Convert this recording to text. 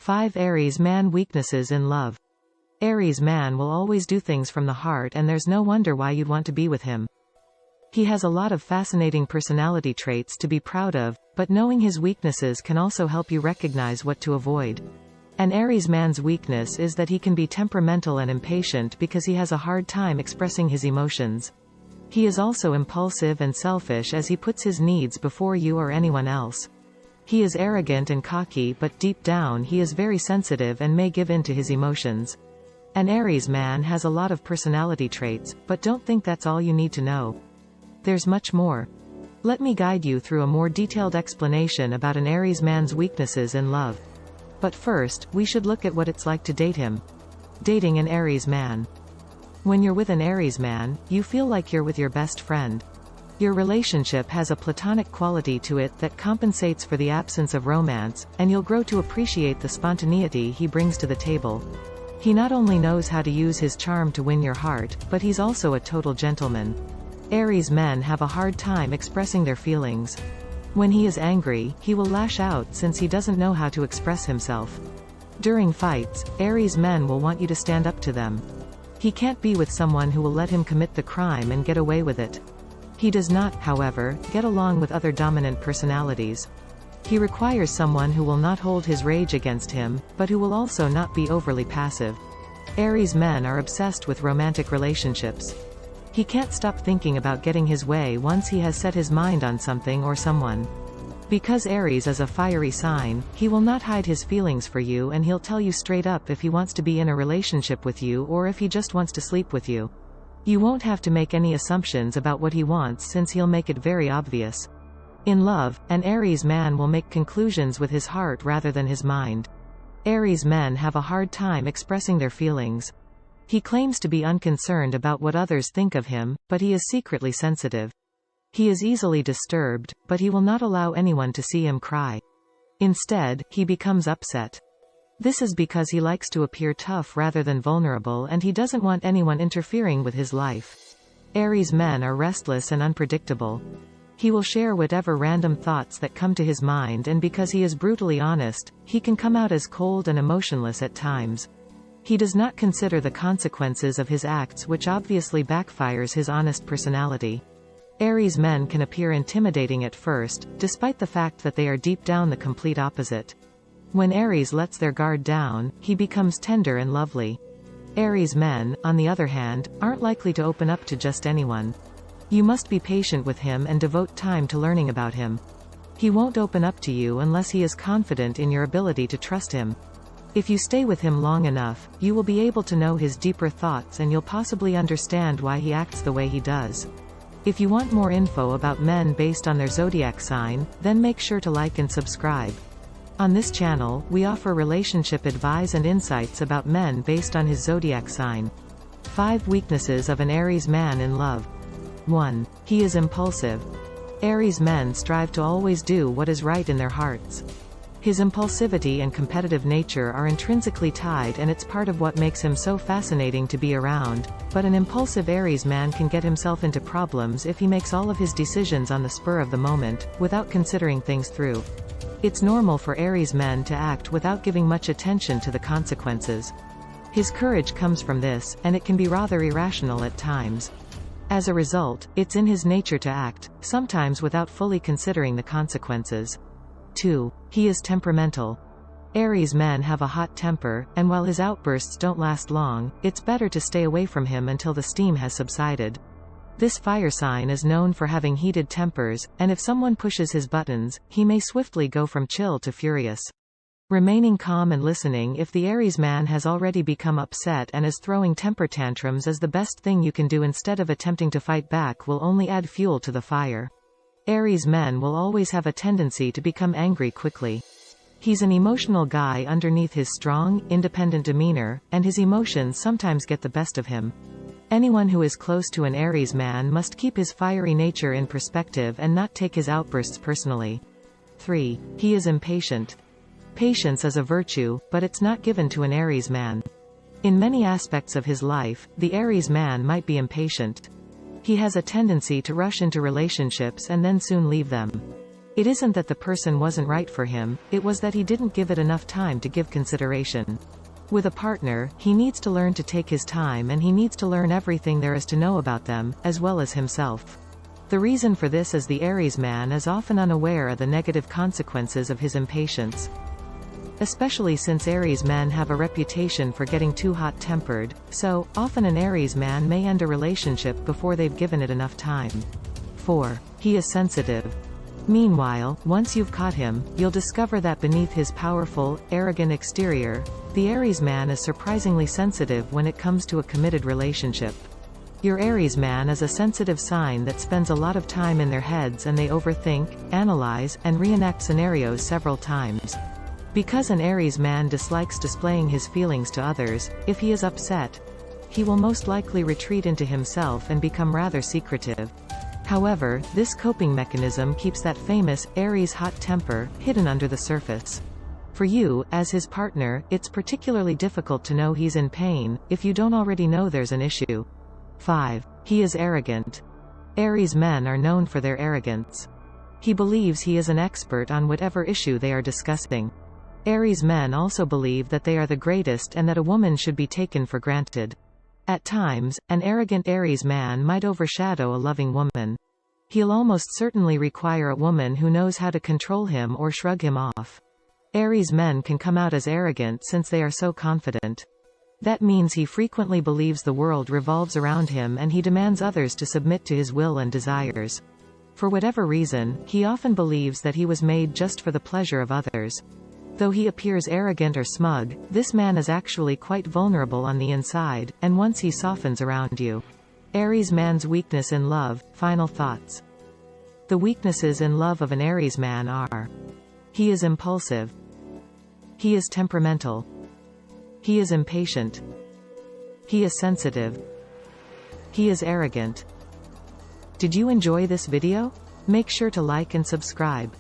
5 Aries man weaknesses in love. Aries man will always do things from the heart, and there's no wonder why you'd want to be with him. He has a lot of fascinating personality traits to be proud of, but knowing his weaknesses can also help you recognize what to avoid. An Aries man's weakness is that he can be temperamental and impatient because he has a hard time expressing his emotions. He is also impulsive and selfish as he puts his needs before you or anyone else. He is arrogant and cocky, but deep down he is very sensitive and may give in to his emotions. An Aries man has a lot of personality traits, but don't think that's all you need to know. There's much more. Let me guide you through a more detailed explanation about an Aries man's weaknesses in love. But first, we should look at what it's like to date him. Dating an Aries man. When you're with an Aries man, you feel like you're with your best friend. Your relationship has a platonic quality to it that compensates for the absence of romance, and you'll grow to appreciate the spontaneity he brings to the table. He not only knows how to use his charm to win your heart, but he's also a total gentleman. Aries men have a hard time expressing their feelings. When he is angry, he will lash out since he doesn't know how to express himself. During fights, Aries men will want you to stand up to them. He can't be with someone who will let him commit the crime and get away with it. He does not, however, get along with other dominant personalities. He requires someone who will not hold his rage against him, but who will also not be overly passive. Aries men are obsessed with romantic relationships. He can't stop thinking about getting his way once he has set his mind on something or someone. Because Aries is a fiery sign, he will not hide his feelings for you, and he'll tell you straight up if he wants to be in a relationship with you or if he just wants to sleep with you. You won't have to make any assumptions about what he wants since he'll make it very obvious. In love, an Aries man will make conclusions with his heart rather than his mind. Aries men have a hard time expressing their feelings. He claims to be unconcerned about what others think of him, but he is secretly sensitive. He is easily disturbed, but he will not allow anyone to see him cry. Instead, he becomes upset. This is because he likes to appear tough rather than vulnerable, and he doesn't want anyone interfering with his life. Aries men are restless and unpredictable. He will share whatever random thoughts that come to his mind, and because he is brutally honest, he can come out as cold and emotionless at times. He does not consider the consequences of his acts, which obviously backfires his honest personality. Aries men can appear intimidating at first, despite the fact that they are deep down the complete opposite. When Aries lets their guard down, he becomes tender and lovely. Aries men, on the other hand, aren't likely to open up to just anyone. You must be patient with him and devote time to learning about him. He won't open up to you unless he is confident in your ability to trust him. If you stay with him long enough, you will be able to know his deeper thoughts, and you'll possibly understand why he acts the way he does. If you want more info about men based on their zodiac sign, then make sure to like and subscribe. On this channel, we offer relationship advice and insights about men based on his zodiac sign. 5 weaknesses of an Aries man in love. 1. He is impulsive. Aries men strive to always do what is right in their hearts. His impulsivity and competitive nature are intrinsically tied, and it's part of what makes him so fascinating to be around, but an impulsive Aries man can get himself into problems if he makes all of his decisions on the spur of the moment, without considering things through. It's normal for Aries men to act without giving much attention to the consequences. His courage comes from this, and it can be rather irrational at times. As a result, it's in his nature to act, sometimes without fully considering the consequences. 2. He is temperamental. Aries men have a hot temper, and while his outbursts don't last long, it's better to stay away from him until the steam has subsided. This fire sign is known for having heated tempers, and if someone pushes his buttons, he may swiftly go from chill to furious. Remaining calm and listening if the Aries man has already become upset and is throwing temper tantrums is the best thing you can do instead of attempting to fight back will only add fuel to the fire. Aries men will always have a tendency to become angry quickly. He's an emotional guy underneath his strong, independent demeanor, and his emotions sometimes get the best of him. Anyone who is close to an Aries man must keep his fiery nature in perspective and not take his outbursts personally. 3. He is impatient. Patience is a virtue, but it's not given to an Aries man. In many aspects of his life, the Aries man might be impatient. He has a tendency to rush into relationships and then soon leave them. It isn't that the person wasn't right for him, it was that he didn't give it enough time to give consideration. With a partner, he needs to learn to take his time and he needs to learn everything there is to know about them, as well as himself. The reason for this is the Aries man is often unaware of the negative consequences of his impatience. Especially since Aries men have a reputation for getting too hot-tempered, so, often an Aries man may end a relationship before they've given it enough time. 4. He is sensitive. Meanwhile, once you've caught him, you'll discover that beneath his powerful, arrogant exterior, the Aries man is surprisingly sensitive when it comes to a committed relationship. Your Aries man is a sensitive sign that spends a lot of time in their heads and they overthink, analyze, and reenact scenarios several times. Because an Aries man dislikes displaying his feelings to others, if he is upset, he will most likely retreat into himself and become rather secretive. However, this coping mechanism keeps that famous, Aries hot temper, hidden under the surface. For you, as his partner, it's particularly difficult to know he's in pain, if you don't already know there's an issue. 5. He is arrogant. Aries men are known for their arrogance. He believes he is an expert on whatever issue they are discussing. Aries men also believe that they are the greatest and that a woman should be taken for granted. At times, an arrogant Aries man might overshadow a loving woman. He'll almost certainly require a woman who knows how to control him or shrug him off. Aries men can come out as arrogant since they are so confident. That means he frequently believes the world revolves around him and he demands others to submit to his will and desires. For whatever reason, he often believes that he was made just for the pleasure of others. Though he appears arrogant or smug, this man is actually quite vulnerable on the inside, and once he softens around you. Aries man's weakness in love. Final thoughts. The weaknesses in love of an Aries man are: he is impulsive. He is temperamental. He is impatient. He is sensitive. He is arrogant. Did you enjoy this video? Make sure to like and subscribe.